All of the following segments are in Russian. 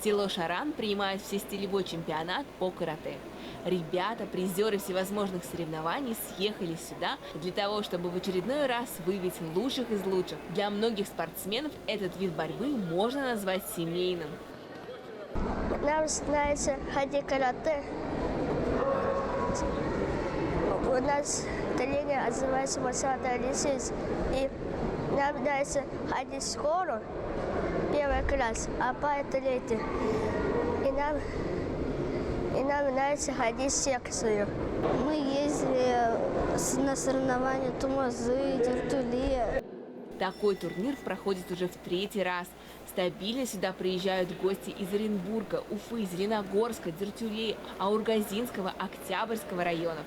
Село Шаран принимает всестилевой чемпионат по карате. Ребята, призеры всевозможных соревнований, съехались сюда для того, чтобы в очередной раз выявить лучших из лучших. Для многих спортсменов этот вид борьбы можно назвать семейным. Нам нравится ходить карате. У нас отделение называется Масата Лисиц. И нам нравится ходить в школу, первый класс, а по третий. И нам нравится ходить в секцию. Мы ездили на соревнования Тумазы, Дюртюли. Такой турнир проходит уже в третий раз. Стабильно сюда приезжают гости из Оренбурга, Уфы, Зеленогорска, Дюртюли, Аургазинского, Октябрьского районов.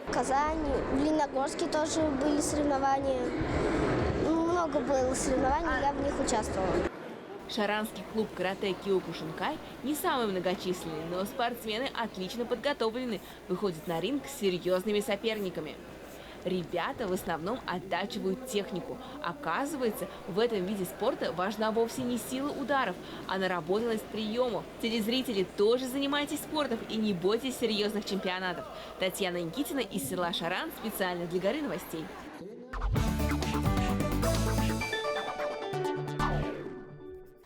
В Казани, в Леногорске тоже были соревнования. Много было соревнований, я в них участвовала. Шаранский клуб карате Киокушинкай не самый многочисленный, но спортсмены отлично подготовлены, выходят на ринг с серьезными соперниками. Ребята в основном оттачивают технику. Оказывается, в этом виде спорта важна вовсе не сила ударов, а наработанность приемов. Телезрители, тоже занимайтесь спортом и не бойтесь серьезных чемпионатов. Татьяна Никитина из села Шаран специально для Горы новостей.